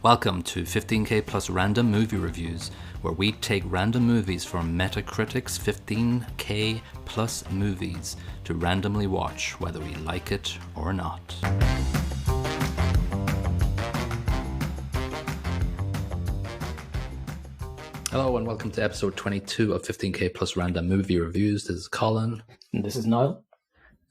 Welcome to 15K plus random movie reviews, where we take random movies from Metacritic's 15K plus movies to randomly watch whether we like it or not. Hello and welcome to episode 22 of 15K plus random movie reviews. This is Colin. And this is Niall.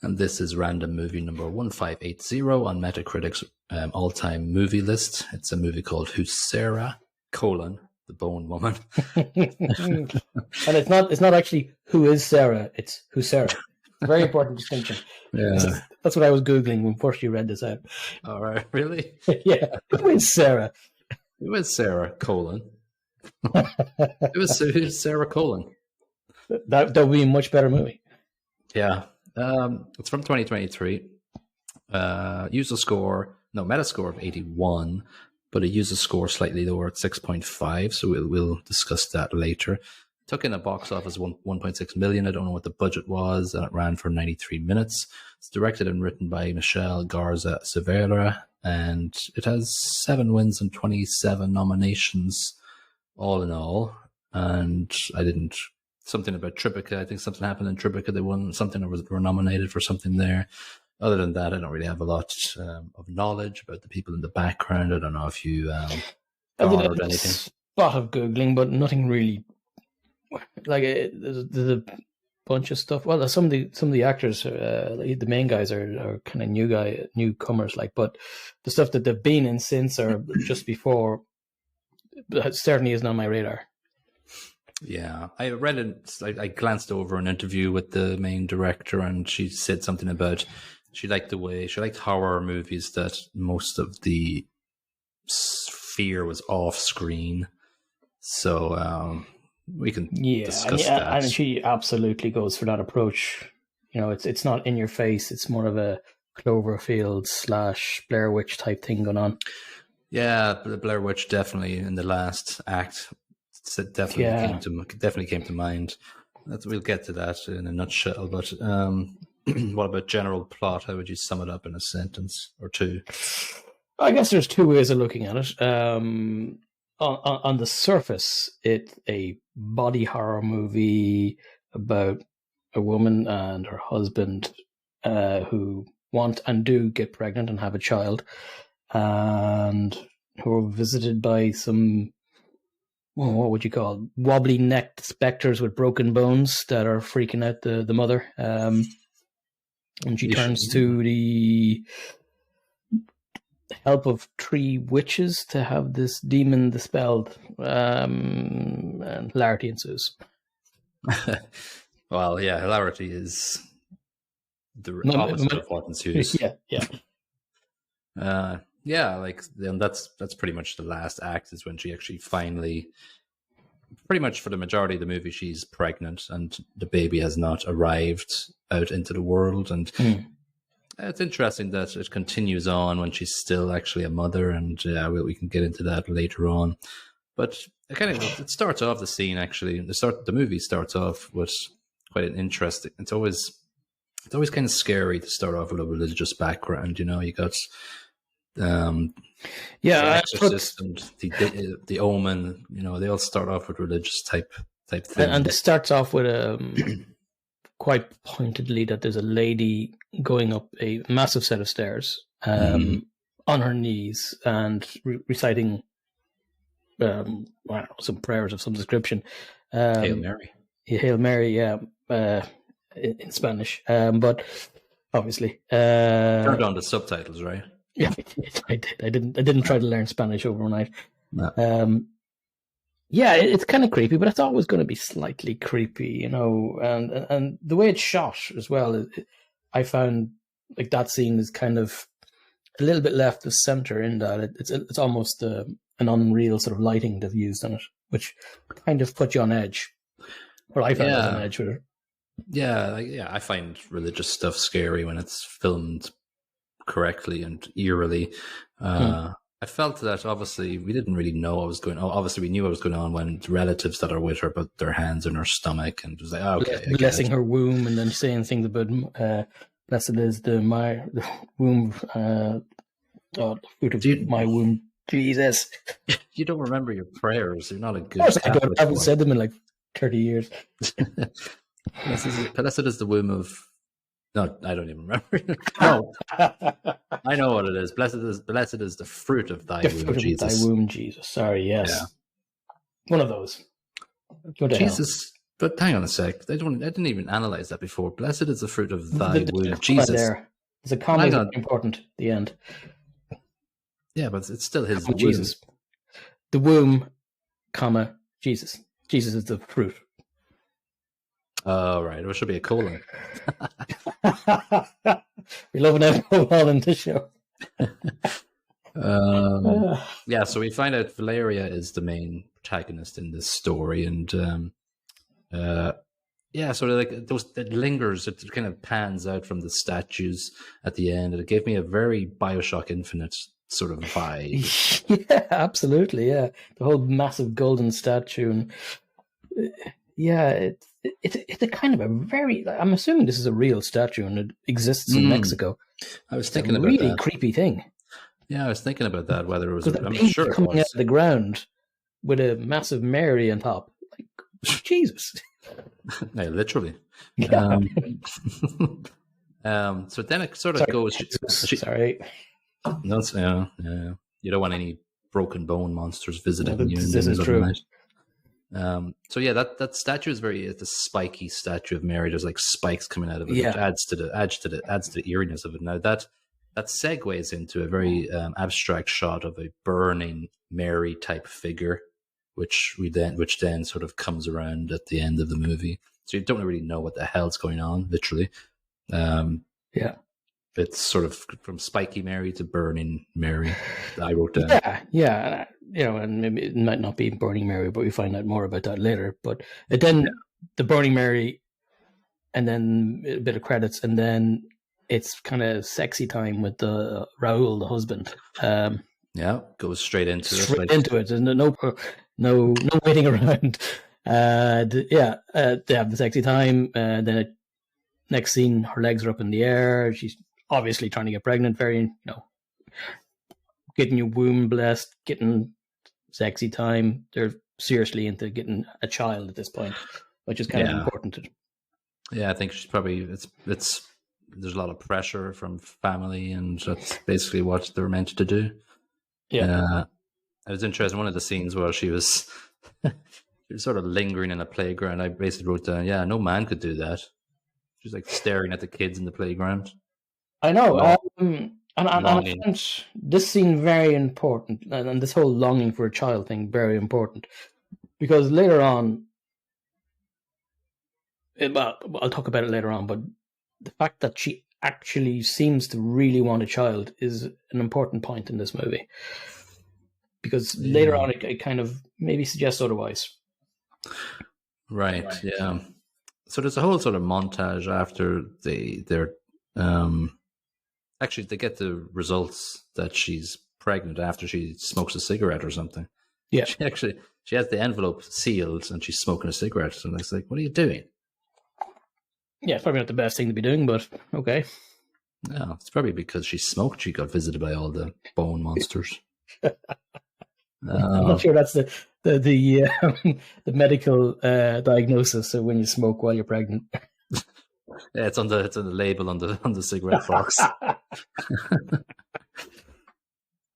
And this is random movie number 1580 on Metacritic's all-time movie list. It's a movie called Huesera, the Bone Woman. And it's not actually who is Sarah, it's Huesera. Very important distinction. Yeah. That's what I was Googling when first you read this out. All right, really? Yeah. Who is Sarah? It was Sarah, It was Sarah Colin. That would be a much better movie. Yeah. It's from 2023. Metascore of 81, but a user score slightly lower at 6.5. So we'll discuss that later. Took in a box office 1.6 million. I don't know what the budget was, and it ran for 93 minutes. It's directed and written by Michelle Garza Severa, and it has 7 wins and 27 nominations, all in all. And something about Tribeca. I think something happened in Tribeca. They won something or were nominated for something there. Other than that, I don't really have a lot of knowledge about the people in the background. I don't know if you garnered anything. Spot of Googling, but nothing really. Like there's a bunch of stuff. Well, some of the actors, the main guys are kind of newcomers. But the stuff that they've been in since or just before certainly isn't on my radar. Yeah, I read it. I glanced over an interview with the main director, and she said something about she liked horror movies that most of the fear was off screen. So we can discuss that. And she absolutely goes for that approach. You know, it's not in your face. It's more of a Cloverfield / Blair Witch type thing going on. Yeah, the Blair Witch definitely in the last act. It definitely came to mind. We'll get to that in a nutshell. But what about general plot? How would you sum it up in a sentence or two? I guess there's two ways of looking at it. On the surface, it's a body horror movie about a woman and her husband who want and do get pregnant and have a child, and who are visited by some, what would you call, wobbly-necked specters with broken bones that are freaking out the mother. And she turns to the help of 3 witches to have this demon dispelled. And hilarity ensues. Well, yeah, hilarity is the opposite of what ensues. Yeah. Then that's pretty much the last act is when she actually finally, pretty much for the majority of the movie, she's pregnant and the baby has not arrived out into the world. And it's interesting that it continues on when she's still actually a mother, and we can get into that later on. But it starts off the scene actually. The movie starts off with quite an interesting. It's always kind of scary to start off with a religious background. You know, you got. The Exorcist and the Omen, you know, they all start off with religious type things. And it starts off with quite pointedly that there's a lady going up a massive set of stairs on her knees and reciting some prayers of some description. Hail Mary. Hail Mary, in Spanish. But obviously, turned on the subtitles, right? Yeah, I did. I didn't try to learn Spanish overnight. No. It's kind of creepy, but it's always going to be slightly creepy, you know. And the way it's shot as well, I found like that scene is kind of a little bit left of center in that it's almost an unreal sort of lighting they've used on it, which kind of put you on edge. Or I found it on edge with it. Yeah, I find religious stuff scary when it's filmed correctly and eerily. I felt that obviously we didn't really know what was going on. Obviously we knew what was going on when relatives that are with her put their hands on her stomach and it was like, okay. Blessing her womb and then saying things about blessed is the womb, the fruit of my womb Jesus. You don't remember your prayers. You're not a good Of course I Catholic don't. I haven't boy. said them in like 30 years. Blessed is the womb of... No, I don't even remember. No, I know what it is. Blessed is the fruit of thy The womb, fruit of Jesus. thy womb, Jesus. Sorry, yes. Yeah. One of those. Go to Jesus, but hang on a sec. I didn't even analyze that before. Blessed is the fruit of hell. thy There's womb, a comma Jesus. there. There's a comma Hang is on. important at the end. Yeah, but it's still his Comma, womb. Jesus. The womb, comma, Jesus. Jesus is the fruit. Oh, right. It should be a colon. We love an alcohol in this show. Yeah, so we find out Valeria is the main protagonist in this story, and yeah, so like it lingers, it kind of pans out from the statues at the end, and it gave me a very Bioshock Infinite sort of vibe. Yeah, absolutely. Yeah, the whole massive golden statue, and yeah, it's a kind of a very. I'm assuming this is a real statue, and it exists in Mexico. I was It's thinking a about really that. creepy thing. Yeah, I was thinking about that. Whether it was, Because the I'm baby sure it coming out was. of the ground with a massive Mary on top. Like, Jesus. Yeah, literally. Yeah. So then it sort of goes. Sorry. No, yeah. You don't want any broken bone monsters visiting you in the This is middle of true. the night. So yeah, that statue is it's a spiky statue of Mary. There's like spikes coming out of it, Yeah. which adds to the eeriness of it. Now that segues into a very abstract shot of a burning Mary type figure, which then sort of comes around at the end of the movie. So you don't really know what the hell's going on, literally. Yeah. It's sort of from spiky Mary to burning Mary. I wrote down. Yeah. And maybe it might not be Burning Mary, but we find out more about that later. But then the Burning Mary, and then a bit of credits, and then it's kind of sexy time with the Raul, the husband. Yeah, goes straight into it. There's no waiting around. They have the sexy time. Then next scene, her legs are up in the air. She's obviously trying to get pregnant. Very, getting your womb blessed, getting sexy time. They're seriously into getting a child at this point, which is kind of important. Yeah, I think she's probably it's there's a lot of pressure from family, and that's basically what they're meant to do. Yeah, it was interesting. One of the scenes where she was sort of lingering in a playground. I basically wrote down, "Yeah, no man could do that." She's like staring at the kids in the playground. I know, and I found this scene very important, and this whole longing for a child thing very important, because later on, I'll talk about it later on, but the fact that she actually seems to really want a child is an important point in this movie, because later on it kind of maybe suggests otherwise. Right. Yeah. So there's a whole sort of montage after they're actually they get the results that she's pregnant after she smokes a cigarette or something. Yeah. She has the envelope sealed and she's smoking a cigarette. And it's like, what are you doing? Yeah, it's probably not the best thing to be doing, but okay. No, it's probably because she smoked. She got visited by all the bone monsters. I'm not sure that's the medical diagnosis of when you smoke while you're pregnant. Yeah, it's on the label on the cigarette box.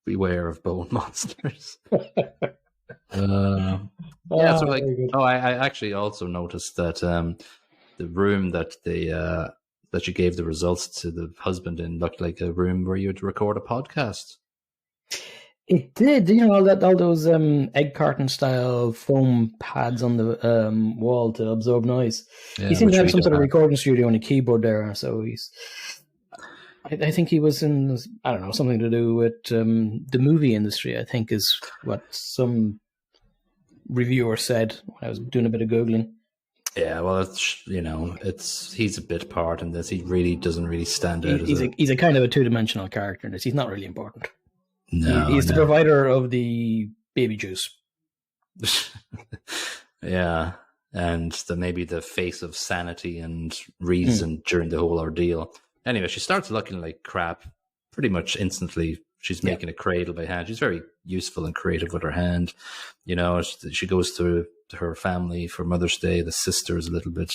Beware of bone monsters. Yeah, so like, I actually also noticed that the room that that you gave the results to the husband in looked like a room where you'd record a podcast. It did, all those egg carton style foam pads on the wall to absorb noise. Yeah, he seemed to have some sort of recording studio and a keyboard there, so I think he was in, I don't know, something to do with the movie industry, I think is what some reviewer said when I was doing a bit of Googling. Yeah, well, he's a bit part in this. He really doesn't really stand out. He's a kind of a two-dimensional character in this. He's not really important. No, he's the provider of the baby juice. Yeah, and maybe the face of sanity and reason during the whole ordeal. Anyway, she starts looking like crap pretty much instantly She's making a cradle by hand. She's very useful and creative with her hand. You know, she goes to her family for Mother's Day. The sister is a little bit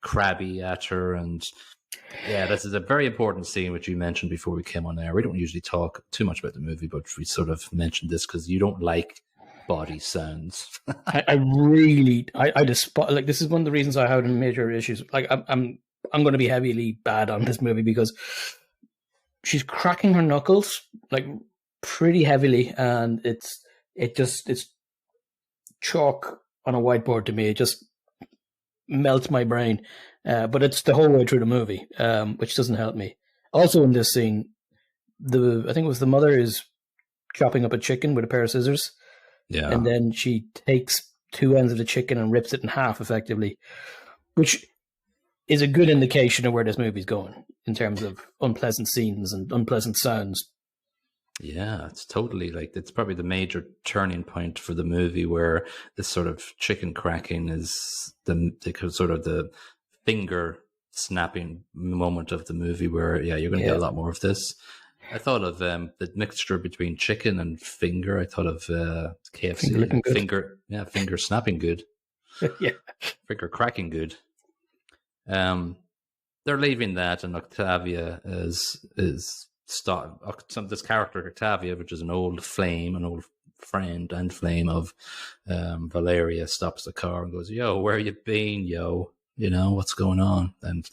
crabby at her, and yeah, this is a very important scene which you mentioned before we came on air. We don't usually talk too much about the movie, but we sort of mentioned this because you don't like body sounds. I despise, like, this is one of the reasons I have major issues. Like, I'm going to be heavily bad on this movie because she's cracking her knuckles like pretty heavily, and it's chalk on a whiteboard to me. It just melts my brain. But it's the whole way through the movie, which doesn't help me. Also in this scene, I think it was the mother is chopping up a chicken with a pair of scissors. Yeah. And then she takes two ends of the chicken and rips it in half effectively, which is a good indication of where this movie's going in terms of unpleasant scenes and unpleasant sounds. Yeah, it's totally it's probably the major turning point for the movie where this sort of chicken cracking is the sort of the finger snapping moment of the movie where, you're going to get a lot more of this. I thought of the mixture between chicken and finger. I thought of KFC. Finger snapping good. Yeah. Finger cracking good. They're leaving that, and Octavia is this character Octavia, which is an old friend and flame of Valeria, stops the car and goes, "Yo, where you been, yo? You know, what's going on?" And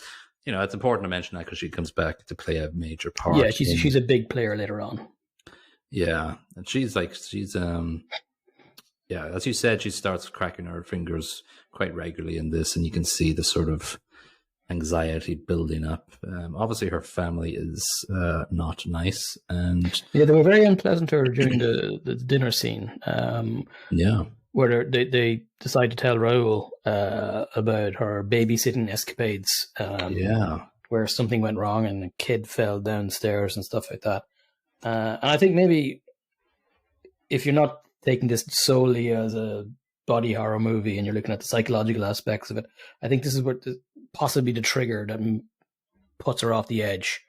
you know, it's important to mention that because she comes back to play a major part. Yeah, she's a big player later on. Yeah, and she's as you said, she starts cracking her fingers quite regularly in this, and you can see the sort of anxiety building up. Obviously, her family is not nice, and they were very unpleasant to her during the dinner scene. Where they decide to tell Raoul about her babysitting escapades. Where something went wrong and a kid fell downstairs and stuff like that. And I think maybe if you're not taking this solely as a body horror movie and you're looking at the psychological aspects of it, I think this is what possibly the trigger that puts her off the edge.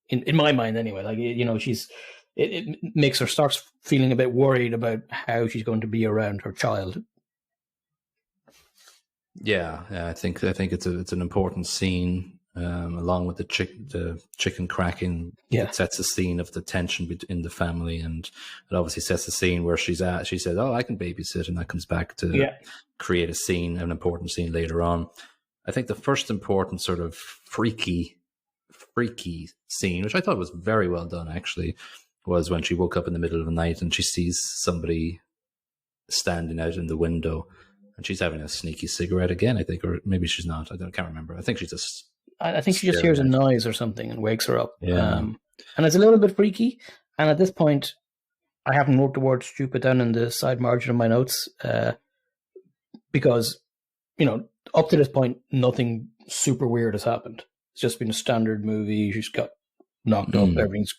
In my mind, anyway. Like, you know, it makes her starts feeling a bit worried about how she's going to be around her child. Yeah, I think it's an important scene, along with the chicken cracking. Yeah. It sets the scene of the tension in the family, and it obviously sets the scene where she says, "Oh, I can babysit," and that comes back to create an important scene later on. I think the first important sort of freaky scene, which I thought was very well done actually, was when she woke up in the middle of the night and she sees somebody standing out in the window, and she's having a sneaky cigarette again, I think, or maybe she's not. I can't remember. I think she just hears a noise or something and wakes her up. Yeah. And it's a little bit freaky. And at this point, I haven't wrote the word stupid down in the side margin of my notes, because, you know, up to this point, nothing super weird has happened. It's just been a standard movie. She's got knocked up. Everything's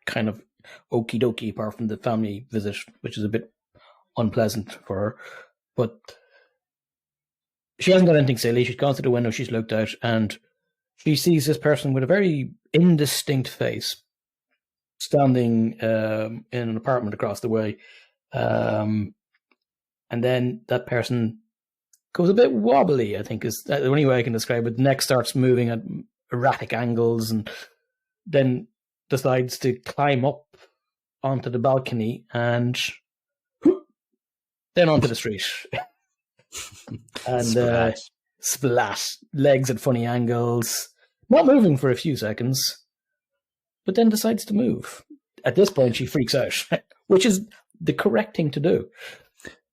kind of okie dokie apart from the family visit, which is a bit unpleasant for her. But she hasn't got anything silly. She's gone to the window, she's looked out, and she sees this person with a very indistinct face standing in an apartment across the way. And then that person goes a bit wobbly, I think is the only way I can describe it. The neck starts moving at erratic angles and then decides to climb up onto the balcony and then onto the street. And splat, legs at funny angles, not moving for a few seconds, but then decides to move. At this point, she freaks out, which is the correct thing to do.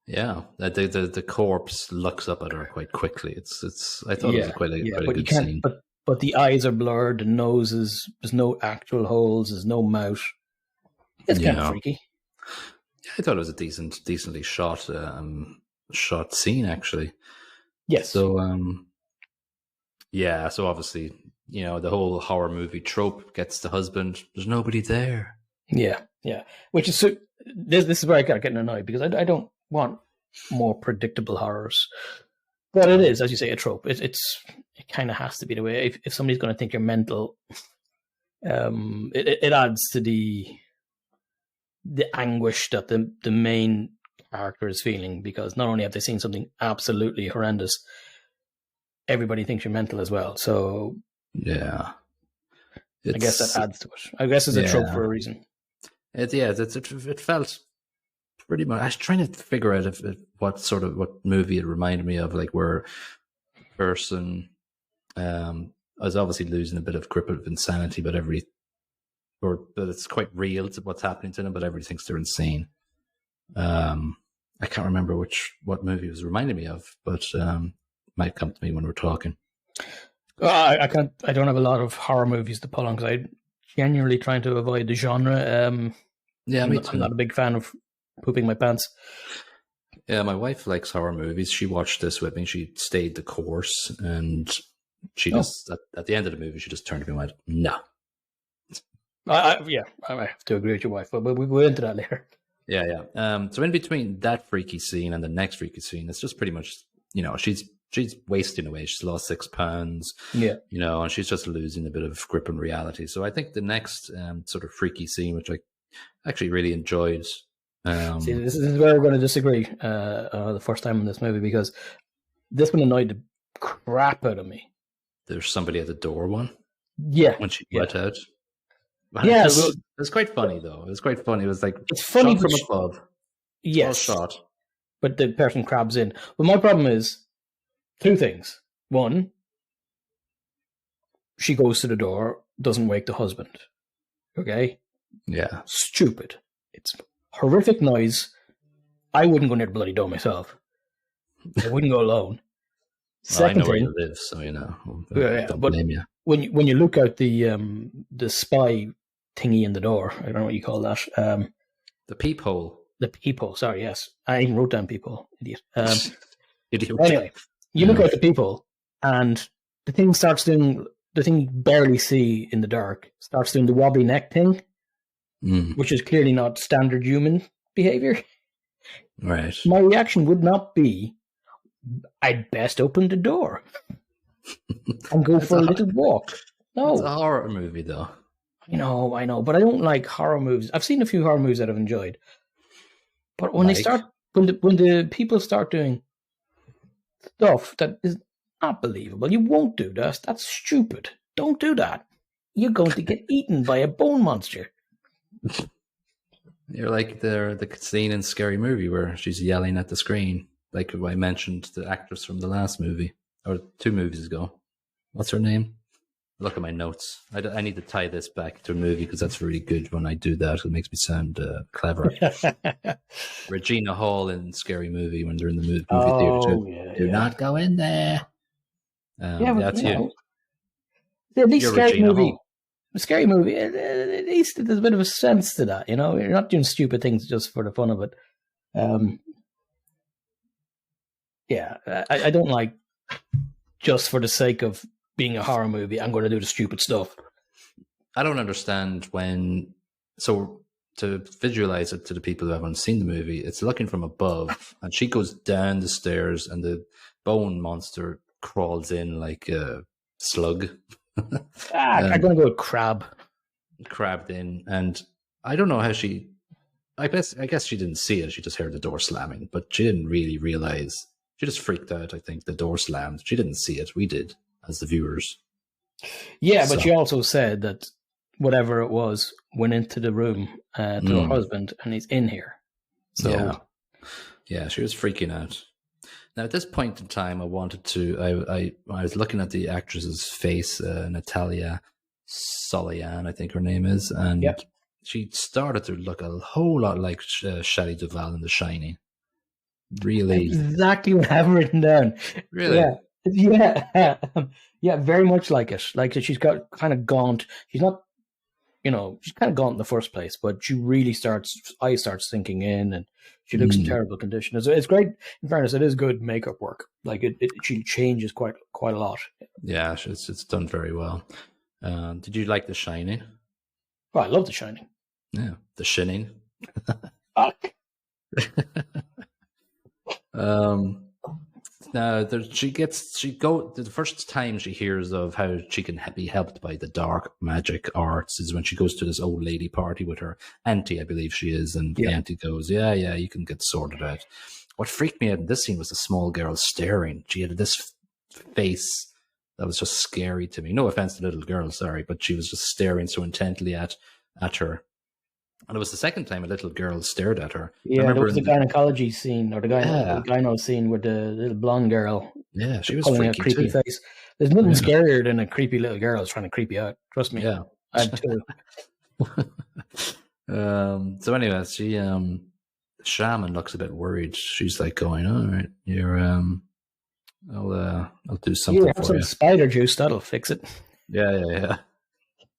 Yeah, the corpse looks up at her quite quickly. I thought it was quite a good scene. But the eyes are blurred, the nose there's no actual holes, there's no mouth. It's kind of freaky. Yeah, I thought it was a decently shot scene, actually. Yes. So, so obviously, you know, the whole horror movie trope gets the husband. There's nobody there. Yeah. Which is this is where I got getting annoyed because I don't want more predictable horrors. But it is, as you say, a trope. It kind of has to be the way. If somebody's going to think you're mental, it adds to the anguish that the main character is feeling, because not only have they seen something absolutely horrendous, everybody thinks you're mental as well. So yeah, I guess that adds to it. I guess it's a trope for a reason. It felt pretty much. I was trying to figure out what movie it reminded me of, like where a person was obviously losing a bit of grip of insanity, but it's quite real to what's happening to them, but everybody thinks they're insane. I can't remember what movie it was reminding me of, but might come to me when we're talking. I can't. I don't have a lot of horror movies to pull on because I'm genuinely trying to avoid the genre. Me too. I'm not a big fan of pooping my pants. Yeah, my wife likes horror movies. She watched this with me. She stayed the course, and she just at the end of the movie, she just turned to me and went, "No." I have to agree with your wife, but we'll go into that later. Yeah. So in between that freaky scene and the next freaky scene, it's just pretty much, she's wasting away. She's lost 6 pounds. Yeah. And she's just losing a bit of grip on reality. So I think the next sort of freaky scene, which I actually really enjoyed. See, this is where we're going to disagree the first time in this movie, because this one annoyed the crap out of me. There's somebody at the door one. Yeah. When she let out. Yeah, it was quite funny though. It was quite funny. It was like it's funny shot from above. Yes, shot, but the person crabs in. But my problem is 2 things. One, she goes to the door, doesn't wake the husband. Okay, yeah, stupid. It's horrific noise. I wouldn't go near the bloody door myself. I wouldn't go alone. Second I know thing, where you live, so don't blame you. When you look out the spy thingy in the door, I don't know what you call that. The peephole. The peephole. Sorry, yes, I even wrote down peephole. Idiot. Idiot. Anyway, you look out the peephole, and the thing starts doing the thing you barely see in the dark. Starts doing the wobbly neck thing, which is clearly not standard human behavior. Right. My reaction would not be, I'd best open the door and go for a little walk. No. It's a horror movie, though. I know, but I don't like horror movies. I've seen a few horror movies that I've enjoyed, but when when the people start doing stuff that is not believable, you won't do that. That's stupid. Don't do that. You're going to get eaten by a bone monster. You're like the scene in Scary Movie where she's yelling at the screen. Like I mentioned, the actress from the last movie, or 2 movies ago. What's her name? Look at my notes. I need to tie this back to a movie because that's really good when I do that. It makes me sound clever. Regina Hall in Scary Movie when they're in the movie theater. Do not go in there. That's you. At least Scary Movie. Scary Movie. At least there's a bit of a sense to that. You're not doing stupid things just for the fun of it. I don't like just for the sake of being a horror movie, I'm going to do the stupid stuff. I don't understand so to visualize it to the people who haven't seen the movie, it's looking from above and she goes down the stairs and the bone monster crawls in like a slug. I'm going to go with crab. Crabbed in, and I don't know how I guess she didn't see it. She just heard the door slamming, but she didn't really realize. She just freaked out. I think the door slammed. She didn't see it. We did as the viewers. Yeah, but she also said that whatever it was went into the room to her husband, and he's in here. So yeah, she was freaking out. Now at this point in time, I wanted to. I was looking at the actress's face, Natalia Solián, I think her name is, and she started to look a whole lot like Shelley Duvall in The Shining. Really, exactly what I've written down. Really, yeah, very much like it. Like she's got kind of gaunt. She's not, she's kind of gaunt in the first place, but she really starts sinking in, and she looks in terrible condition. It's great. In fairness, it is good makeup work. Like she changes quite a lot. Yeah, it's done very well. Did you like The Shining? Oh, I love The Shining. Yeah, The Shining. No, the first time she hears of how she can be helped by the dark magic arts is when she goes to this old lady party with her auntie, I believe she is, and the auntie goes, yeah, you can get sorted out. What freaked me out in this scene was the small girl staring. She had this face that was just scary to me. No offense to the little girl, sorry, but she was just staring so intently at her. And it was the second time a little girl stared at her. Yeah, there was the gynecology scene, or the gyno scene with the little blonde girl. Yeah, she was pulling a creepy too. face. There's nothing scarier than a creepy little girl trying to creep you out. Trust me. Yeah. I had two. So anyway, she shaman looks a bit worried. She's like going, all right, you're I'll do something for you. Spider juice, that'll fix it. Yeah.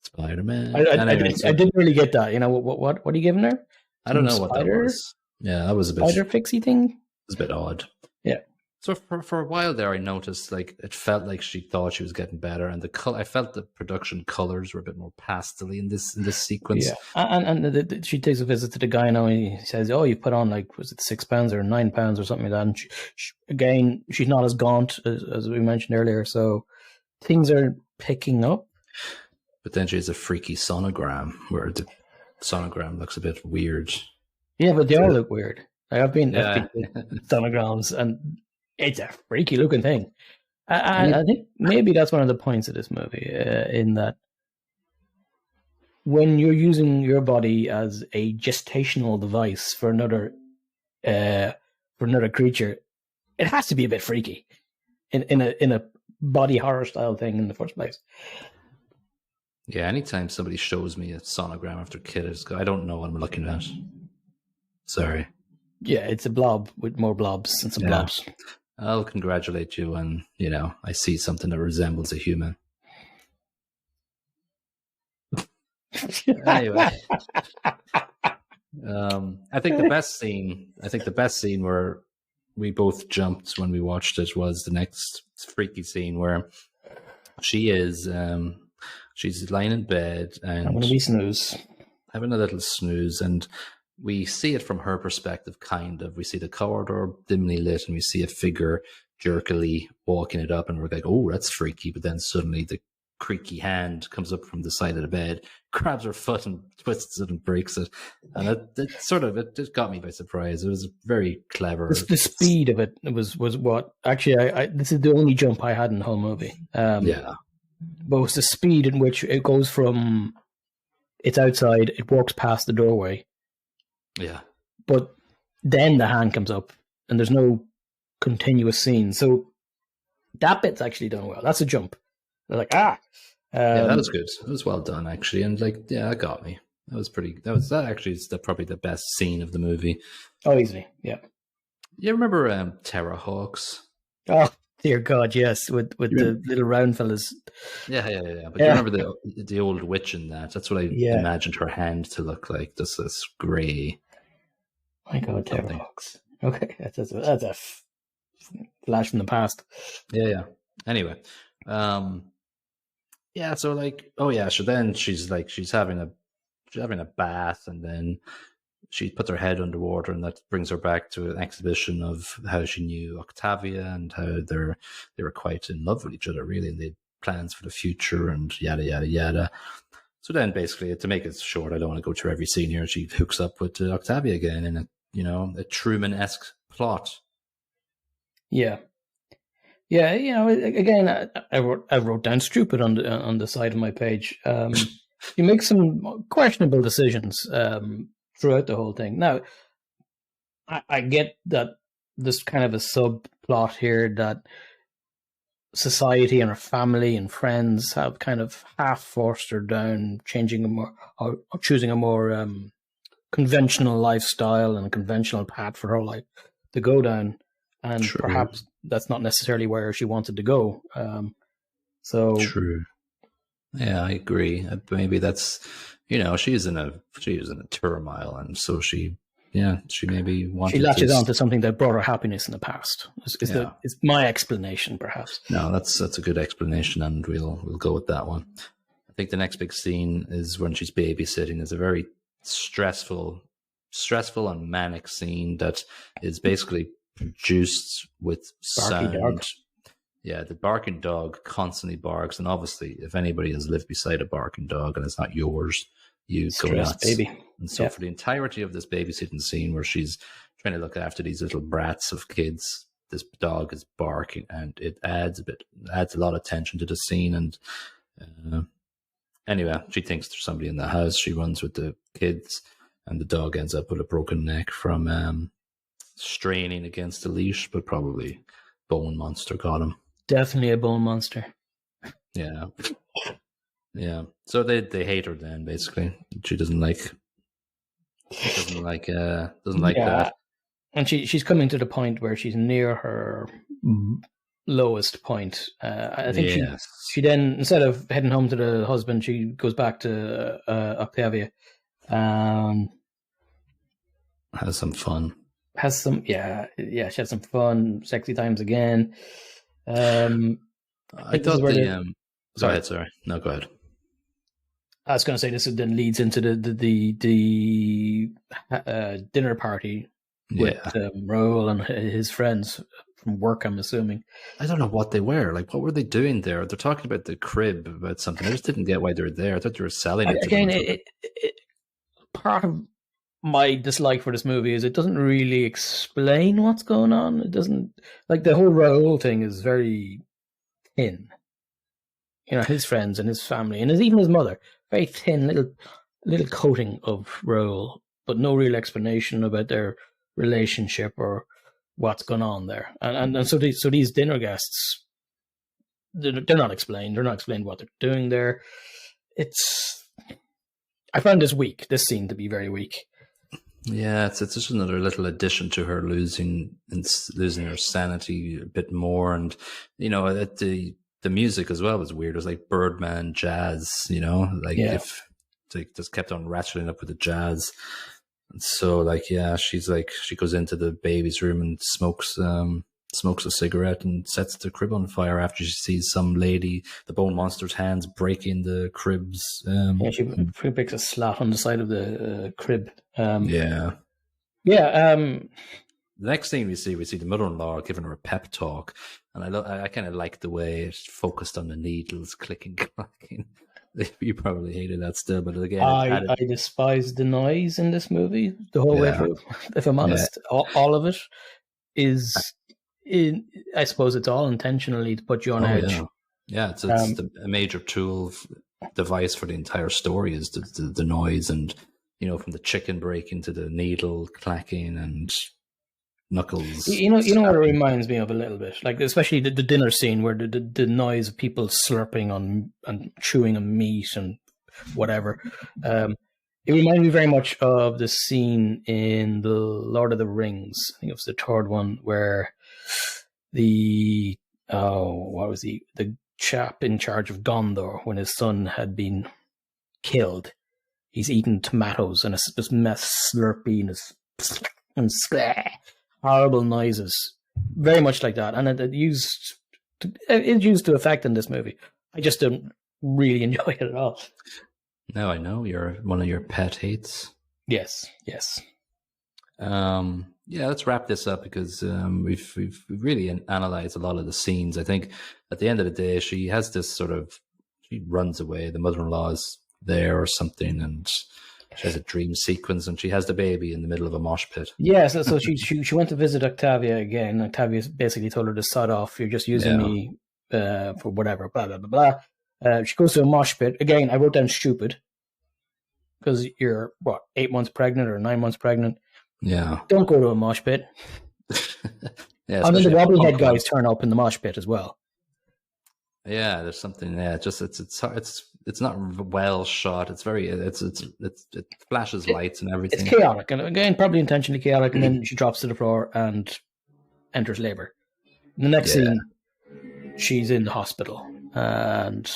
Spider-Man. I didn't really get that. You know, what are you giving her? I don't know what that was. Yeah, that was a bit spider fixie thing. It was a bit odd. Yeah. So for a while there, I noticed like it felt like she thought she was getting better, and I felt the production colors were a bit more pastel-y in this sequence. Yeah, and she takes a visit to the guy now, and he says, "Oh, you put on like was it 6 pounds or 9 pounds or something like that?" And again, she's not as gaunt as we mentioned earlier, so things are picking up. But then she has a freaky sonogram where the sonogram looks a bit weird. Yeah, but they all look weird. Like, I've been sonograms, and it's a freaky looking thing. I think maybe that's one of the points of this movie, in that when you're using your body as a gestational device for another creature, it has to be a bit freaky in a body horror style thing in the first place. Yeah, anytime somebody shows me a sonogram after kids, I don't know what I'm looking at. Sorry. Yeah, it's a blob with more blobs and some blobs. I'll congratulate you when, I see something that resembles a human. Anyway. I think the best scene where we both jumped when we watched it was the next freaky scene where she is she's lying in bed and having a wee snooze. Having a little snooze, and we see it from her perspective, kind of. We see the corridor dimly lit, and we see a figure jerkily walking it up, and we're like, oh, that's freaky. But then suddenly the creaky hand comes up from the side of the bed, grabs her foot and twists it and breaks it. And it got me by surprise. It was very clever. The speed of it was what, actually, this is the only jump I had in the whole movie. But it was the speed in which it goes from it's outside, it walks past the doorway. Yeah. But then the hand comes up and there's no continuous scene. So that bit's actually done well. That's a jump. They're like, yeah, that was good. It was well done, actually. And that got me. That actually is probably the best scene of the movie. Oh, easily. Yeah. You remember Terror Hawks? Oh, dear God, yes. With the little round fellas. Yeah. But you remember the old witch in that? That's what I imagined her hand to look like. Just this grey. My God, Terror Hawks. Okay, that's a flash from the past. Yeah. Anyway, so then she's having a bath, and then she puts her head underwater, and that brings her back to an exhibition of how she knew Octavia and how they were quite in love with each other, really, and they had plans for the future and yada yada yada. So then, basically, to make it short, I don't want to go through every scene here. She hooks up with Octavia again in a Truman-esque plot. Yeah. Yeah, again, I wrote down stupid on the side of my page. You make some questionable decisions throughout the whole thing. Now, I get that there's kind of a subplot here that society and her family and friends have kind of half forced her down, choosing a more conventional lifestyle and a conventional path for her life to go down. And True. Perhaps that's not necessarily where she wanted to go. True. Yeah, I agree. Maybe that's, she's in a turmoil, and so she maybe wanted. She latches on to something that brought her happiness in the past. It's my explanation, perhaps. No, that's a good explanation, and we'll go with that one. I think the next big scene is when she's babysitting. It's a very stressful and manic scene that is basically produced with Barky sound. dog. Yeah, the barking dog constantly barks, and obviously, if anybody has lived beside a barking dog and it's not yours, you go Stress, nuts. baby. And so, for the entirety of this babysitting scene, where she's trying to look after these little brats of kids, this dog is barking, and it adds a lot of tension to the scene. And anyway, she thinks there's somebody in the house. She runs with the kids, and the dog ends up with a broken neck from straining against the leash, but probably bone monster got him. Definitely a bone monster. Yeah. Yeah. So they hate her then, basically. She doesn't like that. And she's coming to the point where she's near her lowest point. I think she then, instead of heading home to the husband, she goes back to Octavia. Has some fun. She has some fun, sexy times again. I thought go ahead, sorry. No, go ahead. I was going to say this then leads into the dinner party with Raoul and his friends from work, I'm assuming. I don't know what they were. Like, what were they doing there? They're talking about the crib, about something. I just didn't get why they were there. I thought they were selling it. Again, part of my dislike for this movie is it doesn't really explain what's going on. It doesn't, like, the whole Raoul thing is very thin. You know, his friends and his family and even his mother, very thin little coating of Raoul, but no real explanation about their relationship or what's going on there. And so these dinner guests, they're not explained. They're not explained what they're doing there. I found this scene to be very weak. Yeah, it's just another little addition to her losing her sanity a bit more, and you know the music as well was weird. It was like Birdman jazz, you know, if they just kept on ratcheting up with the jazz, and so she goes into the baby's room and smokes a cigarette and sets the crib on fire after she sees some lady, the bone monster's hands breaking the cribs. She picks a slot on the side of the crib. The next thing we see the mother-in-law giving her a pep talk, and I kind of like the way it focused on the needles clicking, clacking. You probably hated that still, but again, I despise the noise in this movie the whole way through. If I'm honest, all of it is. I suppose it's all intentionally to put you on edge. Yeah, it's a major device for the entire story is the noise, and you know, from the chicken breaking to the needle clacking and knuckles. You know what it reminds me of a little bit, like especially the dinner scene where the noise of people slurping on and chewing on meat and whatever. It reminded me very much of the scene in the Lord of the Rings. I think it was the third one where the chap in charge of Gondor, when his son had been killed, he's eating tomatoes and it's this mess slurpy and horrible noises, very much like that. And it's used to effect in this movie. I just didn't really enjoy it at all. Now I know you're one of your pet hates. Yes. Let's wrap this up because we've really analyzed a lot of the scenes. I think at the end of the day, she has this she runs away. The mother-in-law is there or something, and she has a dream sequence, and she has the baby in the middle of a mosh pit. Yeah, so she went to visit Octavia again. Octavia basically told her to sod off. You're just using me for whatever, blah, blah, blah, blah. She goes to a mosh pit. Again, I wrote down stupid because you're, 8 months pregnant or 9 months pregnant. Yeah. Don't go to a mosh pit. And then the wobblyhead guys turn up in the mosh pit as well. Yeah, there's something. Yeah, it's not well shot. It's very it flashes lights and everything. It's chaotic, and again, probably intentionally chaotic. And then she drops to the floor and enters labor. In the next scene, she's in the hospital, and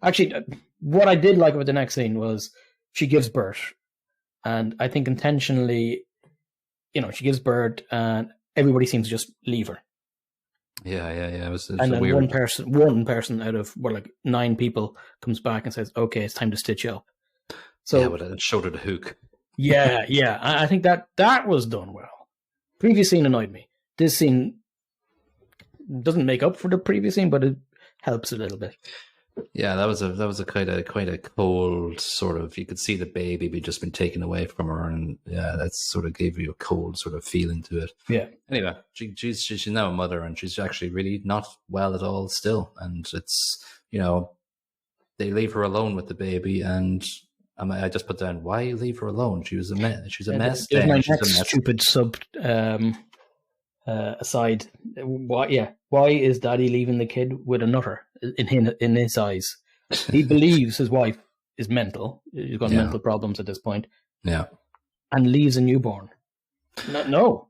actually, what I did like about the next scene was she gives birth, and I think intentionally, she gives birth, and everybody seems to just leave her. Yeah. It was and then weird. one person out of 9 people comes back and says, "Okay, it's time to stitch you up." So but it showed her the hook. Yeah. I think that was done well. Previous scene annoyed me. this scene doesn't make up for the previous scene, but it helps a little bit. Yeah, that was a quite a cold sort of. You could see the baby be just been taken away from her, and yeah, that sort of gave you a cold sort of feeling to it. Yeah. Anyway, she's now a mother, and she's actually really not well at all still, and it's they leave her alone with the baby, and I just put down, why leave her alone? She was a mess. She's a mess. There's my next stupid sub aside. Why is Daddy leaving the kid with a nutter in his eyes? He believes his wife is mental. She's got mental problems at this point. Yeah, and leaves a newborn. No.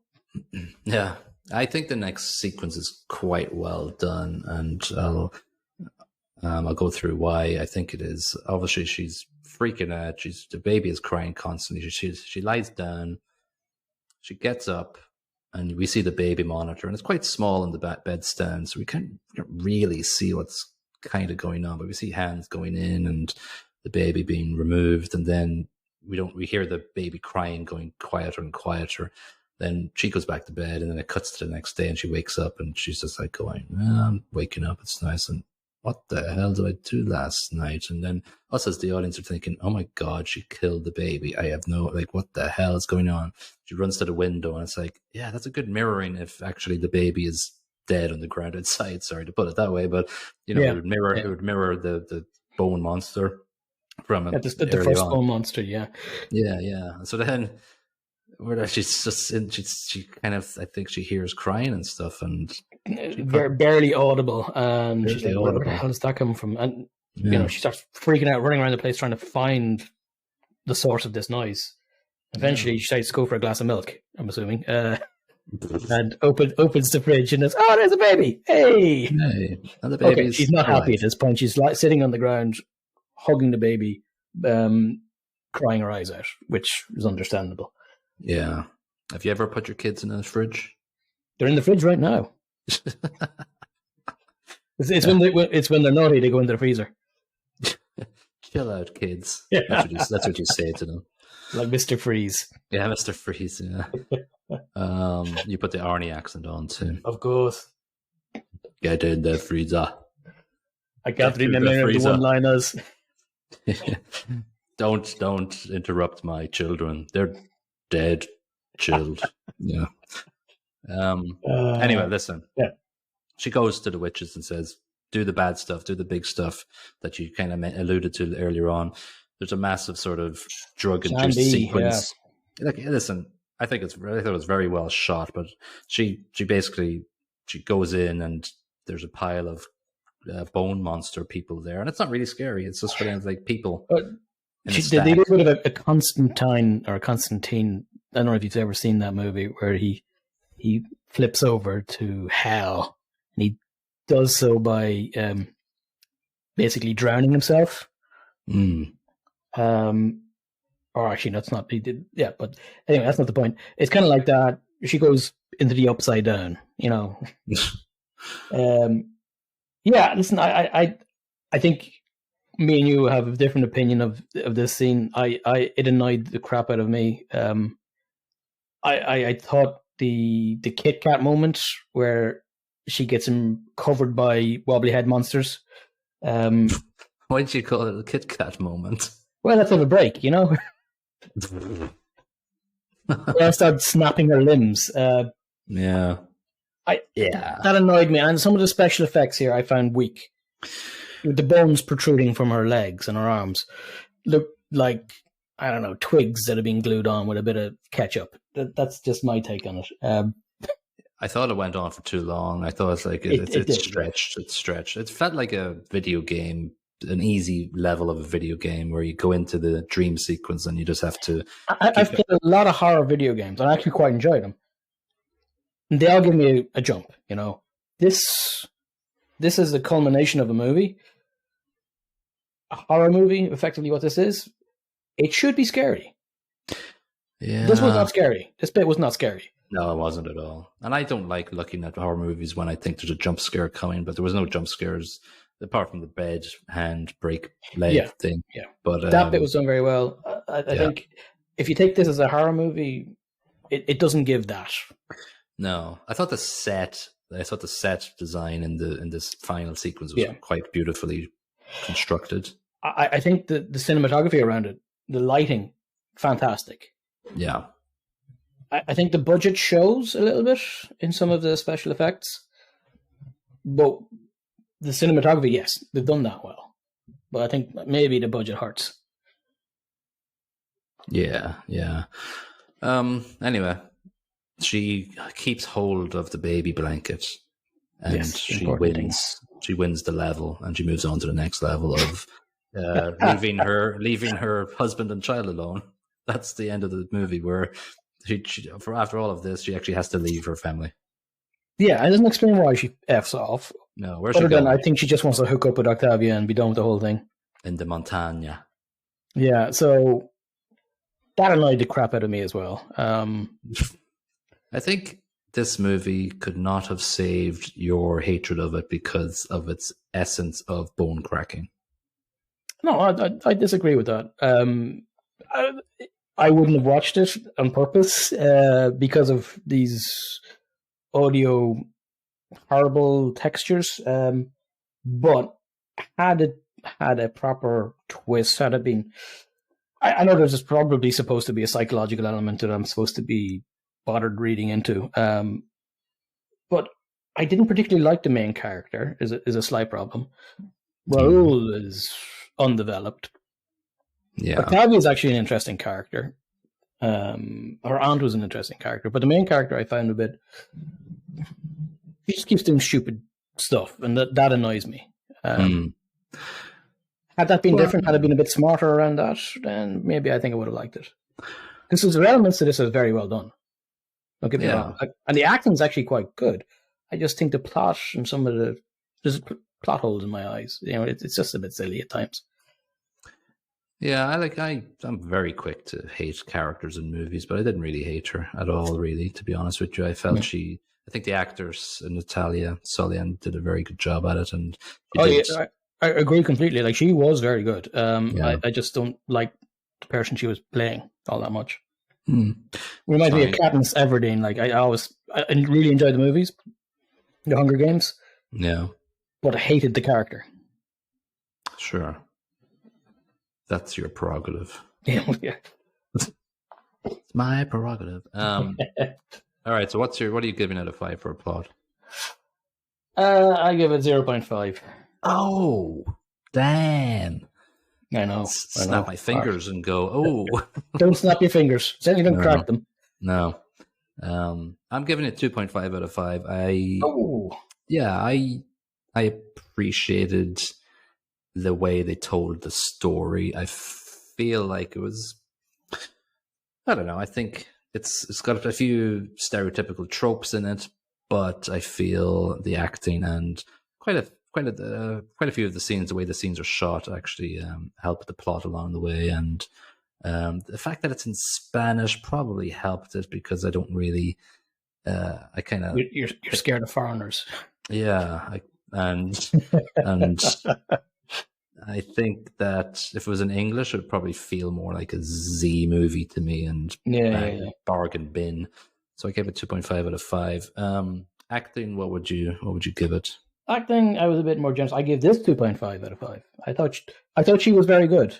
Yeah, I think the next sequence is quite well done, and I'll go through why I think it is. Obviously, she's freaking out. The baby is crying constantly. She lies down. She gets up, and we see the baby monitor, and it's quite small in the bed stand, so we can't really see what's kind of going on. But we see hands going in, and the baby being removed, and then we hear the baby crying, going quieter and quieter. Then she goes back to bed, and then it cuts to the next day, and she wakes up, and she's just like going, I'm waking up, it's nice, and what the hell did I do last night? And then us as the audience are thinking, oh my God, she killed the baby. I have what the hell is going on? She runs to the window, and it's like, yeah, that's a good mirroring if actually the baby is dead on the ground outside. Sorry to put it that way, but it would mirror the bone monster from it. The first bone monster, yeah. Yeah. So then she's just she kind of, I think she hears crying and stuff, and barely audible, and she's like, where the hell does that come from? And she starts freaking out, running around the place trying to find the source of this noise. Eventually she decides to go for a glass of milk, I'm assuming, and opens the fridge, and there's a baby. Hey. And the baby she's not happy at this point. She's sitting on the ground hugging the baby, crying her eyes out, which is understandable. Yeah. Have you ever put your kids in a fridge? They're in the fridge right now. It's when they're naughty, they go into the freezer. Chill out, kids. Yeah. That's what you say to them. Like Mr. Freeze. Yeah, Mr. Freeze, yeah. You put the Arnie accent on too. Of course. Get in the freezer. I can't remember the one-liners. Don't interrupt my children. They're dead, chilled. Yeah. Anyway, listen. Yeah. She goes to the witches and says, do the bad stuff, do the big stuff that you kind of alluded to earlier on. There's a massive sort of drug-induced sequence. Yeah. Like, listen, I thought it was very well shot, but she goes in, and there's a pile of bone monster people there, and it's not really scary. It's just kind of like people. They did a bit of a Constantine. I don't know if you've ever seen that movie where he flips over to hell, and he does so by basically drowning himself. Or actually, that's not. He did, yeah. But anyway, that's not the point. It's kind of like that. She goes into the upside down. Yeah. Listen, I think me and you have a different opinion of this scene. It annoyed the crap out of me. I thought the Kit Kat moment where she gets him covered by wobbly head monsters. Why did you call it a Kit Kat moment? Well, let's have a break, I started snapping her limbs. That annoyed me. And some of the special effects here I found weak. The bones protruding from her legs and her arms look like, I don't know, twigs that have been glued on with a bit of ketchup. That's just my take on it. I thought it went on for too long. I thought it's stretched. It's stretched. It felt like a video game, an easy level of a video game where you go into the dream sequence and you just have to. I've played a lot of horror video games, and I actually quite enjoy them. And they all give me a jump. This is the culmination of a movie, a horror movie. Effectively, what this is, it should be scary. Yeah, this was not scary. This bit was not scary. No, it wasn't at all. And I don't like looking at horror movies when I think there's a jump scare coming, but there was no jump scares apart from the bed, hand, break, leg thing. Yeah. But that bit was done very well. I think if you take this as a horror movie, it doesn't give that. No, I thought the set design in this final sequence was quite beautifully constructed. I think the cinematography around it, the lighting, fantastic. Yeah. I think the budget shows a little bit in some of the special effects, but the cinematography, yes, they've done that well. But I think maybe the budget hurts. Yeah. Anyway, she keeps hold of the baby blanket, and she wins. She wins the level, and she moves on to the next level of leaving her husband and child alone. That's the end of the movie, where after all of this, she actually has to leave her family. Yeah, it doesn't explain why she F's off. No, where's she going? I think she just wants to hook up with Octavia and be done with the whole thing. In the Montagna. Yeah, so that annoyed the crap out of me as well. I think this movie could not have saved your hatred of it because of its essence of bone cracking. No, I disagree with that. I wouldn't have watched it on purpose because of these audio horrible textures. But had it had a proper twist, had it been... I know there's probably supposed to be a psychological element that I'm supposed to be bothered reading into. But I didn't particularly like the main character, is a slight problem. Raoul is undeveloped. Yeah. Octavia is actually an interesting character. Her aunt was an interesting character, but the main character I found a bit... She just keeps doing stupid stuff, and that annoys me. Had that been different, had it been a bit smarter around that, then maybe I think I would have liked it. Because there's elements to this that are very well done. Don't get me wrong. And the acting's actually quite good. I just think the plot and some of the... There's plot holes in my eyes. You know, it's just a bit silly at times. Yeah, I'm very quick to hate characters in movies, but I didn't really hate her at all, really, to be honest with you. I felt I think the actors, Natalia Solián, did a very good job at it. And I agree completely. Like, she was very good. I just don't like the person she was playing all that much. Reminds me of Katniss Everdeen. Like, I really enjoyed the movies, The Hunger Games. Yeah. But I hated the character. Sure. That's your prerogative. Yeah. It's my prerogative. All right. So what are you giving out of 5 for a plot? I give it 0.5. Oh, damn. I know. Snap my fingers and go, oh. Don't snap your fingers. Certainly don't crack them. No. I'm giving it 2.5 out of 5. I appreciated the way they told the story. I feel like it was, I don't know, I think it's got a few stereotypical tropes in it, but I feel the acting and quite a few of the scenes, the way the scenes are shot, actually helped the plot along the way. And the fact that it's in Spanish probably helped it, because I don't really, You're scared of foreigners. Yeah, and I think that if it was in English, it would probably feel more like a Z movie to me, and bargain bin. So I gave it 2.5 out of 5. Acting, what would you give it? Acting, I was a bit more generous. I gave this 2.5 out of 5. I thought she was very good.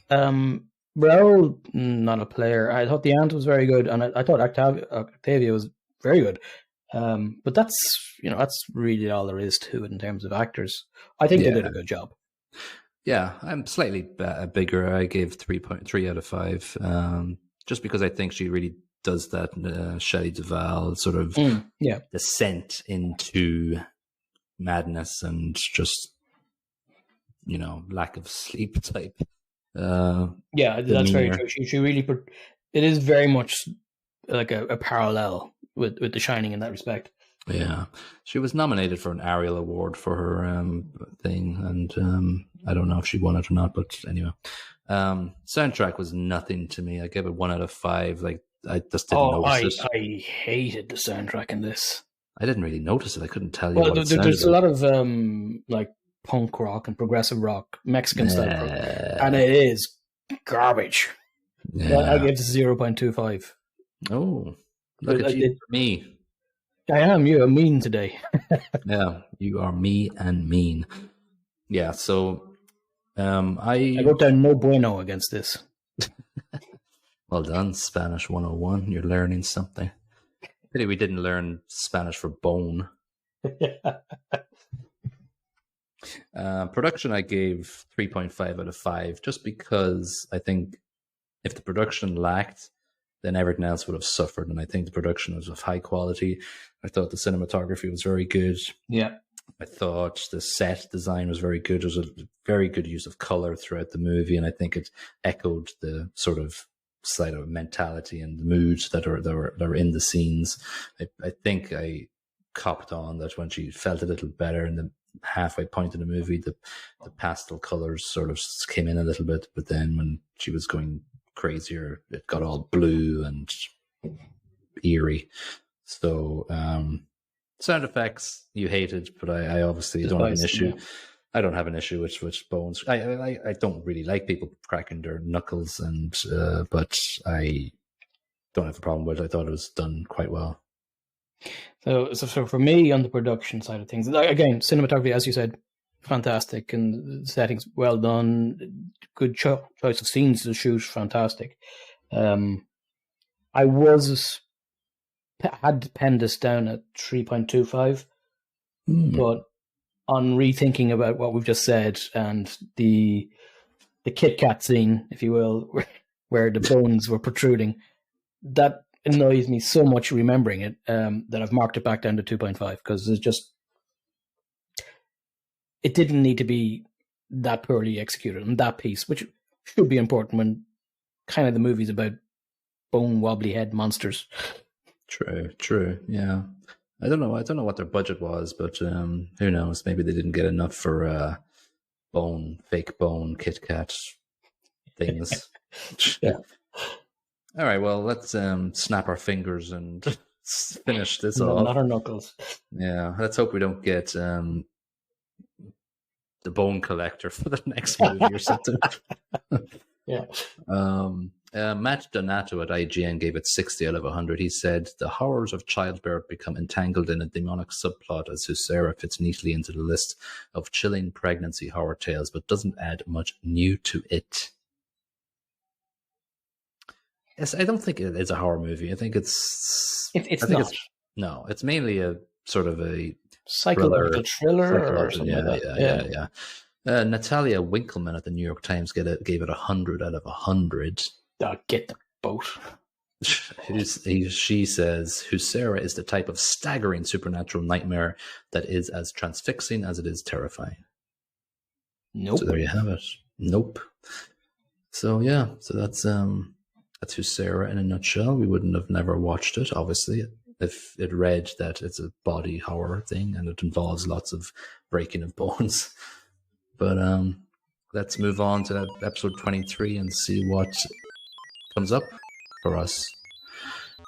Raoul, not a player. I thought the aunt was very good, and I thought Octavia was very good. But that's really all there is to it in terms of actors. I think they did a good job. Yeah, I'm slightly bigger. I gave 3.3 out of 5, just because I think she really does that Shelley Duvall sort of descent into madness and just, lack of sleep type. That's very true. She really it is very much like a parallel with The Shining in that respect. Yeah, she was nominated for an Ariel Award for her thing, and I don't know if she won it or not, but anyway. Soundtrack was nothing to me. I gave it 1 out of 5. Like, I just didn't notice it. I hated the soundtrack in this. I didn't really notice it. I couldn't tell you what it sounded there's a lot of like punk rock and progressive rock, Mexican style, and it is garbage. Yeah. I gave it 0.25. Oh, look at you, me. I am. You are mean today. Yeah, you are me and mean. Yeah, so I wrote down no bueno against this. well done, Spanish 101. You're learning something. Pity we didn't learn Spanish for bone. Production, I gave 3.5 out of 5, just because I think if the production lacked, then everything else would have suffered. And I think the production was of high quality. I thought the cinematography was very good. Yeah. I thought the set design was very good. There was a very good use of color throughout the movie, and I think it echoed the sort of side of mentality and the moods that are in the scenes. I think I copped on that when she felt a little better in the halfway point of the movie, the pastel colors sort of came in a little bit, but then when she was going crazier, it got all blue and eerie. So sound effects you hated, but I obviously don't have an issue. Yeah. I don't have an issue with bones. I don't really like people cracking their knuckles, and but I don't have a problem with it. I thought it was done quite well. So for me, on the production side of things, again, cinematography, as you said, fantastic, and the settings well done. Good choice of scenes to shoot, fantastic. I had penned this down at 3.25, but on rethinking about what we've just said and the Kit Kat scene, if you will, where the bones were protruding, that annoys me so much remembering it that I've marked it back down to 2.5, because it didn't need to be that poorly executed, and that piece, which should be important when kind of the movie's about bone wobbly head monsters. True. Yeah. I don't know what their budget was, but who knows? Maybe they didn't get enough for fake bone Kit Kat things. Yeah. All right, well, let's snap our fingers and finish this off. Not our knuckles. Yeah, let's hope we don't get the Bone Collector for the next movie or something. Yeah. Matt Donato at IGN gave it 60 out of 100. He said, the horrors of childbirth become entangled in a demonic subplot as Huesera fits neatly into the list of chilling pregnancy horror tales, but doesn't add much new to it. Yes, I don't think it is a horror movie. I think it's not. No, it's mainly a sort of a psychological thriller or something like that. Yeah. Natalia Winkleman at the New York Times gave it 100 out of 100. Get the boat. She says, Huesera is the type of staggering supernatural nightmare that is as transfixing as it is terrifying. Nope. So there you have it. Nope. So yeah, so that's Huesera in a nutshell. We wouldn't have never watched it, obviously, if it read that it's a body horror thing and it involves lots of breaking of bones. But let's move on to episode 23 and see what comes up for us.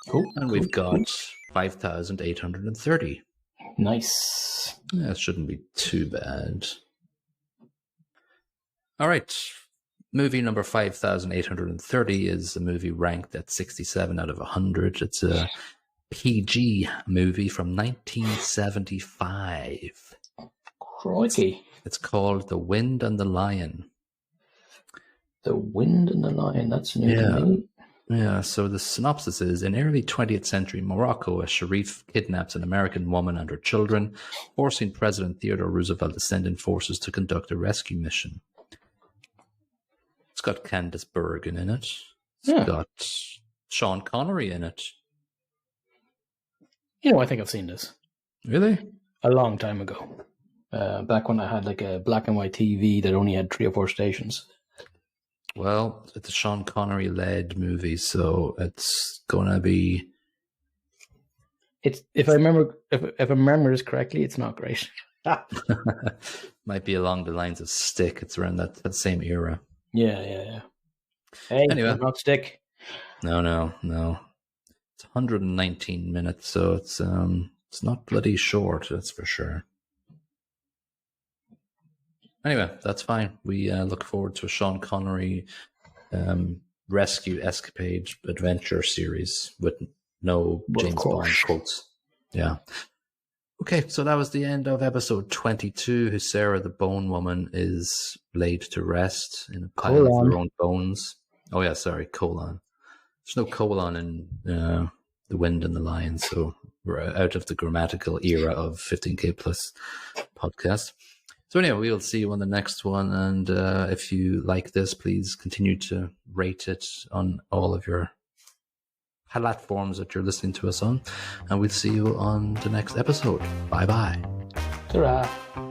Cool. And we've got 5,830. Nice. Yeah, it shouldn't be too bad. All right. Movie number 5,830 is a movie ranked at 67 out of 100. It's a PG movie from 1975. Crikey. It's called The Wind and the Lion. The Wind and the Lion, that's new to me. Yeah, so the synopsis is, in early 20th century Morocco, a Sharif kidnaps an American woman and her children, forcing President Theodore Roosevelt to send in forces to conduct a rescue mission. It's got Candice Bergen in it. It's got Sean Connery in it. You know, I think I've seen this. Really? A long time ago. Back when I had like a black and white TV that only had 3 or 4 stations. Well, it's a Sean Connery-led movie, so it's gonna be. It's if I remember this correctly, it's not great. Might be along the lines of Stick. It's around that same era. Yeah. Hey, anyway, not Stick. No. It's 119 minutes, so it's not bloody short. That's for sure. Anyway, that's fine. We look forward to a Sean Connery rescue escapade adventure series with no James Bond quotes. Yeah. Okay, so that was the end of episode 22. Huesera, the Bone Woman, is laid to rest in a pile of her own bones. Oh, yeah, sorry, colon. There's no colon in The Wind and the Lion, so we're out of the grammatical era of 15K plus podcast. So anyway, we'll see you on the next one. And if you like this, please continue to rate it on all of your platforms that you're listening to us on. And we'll see you on the next episode. Bye-bye. Ta-ra.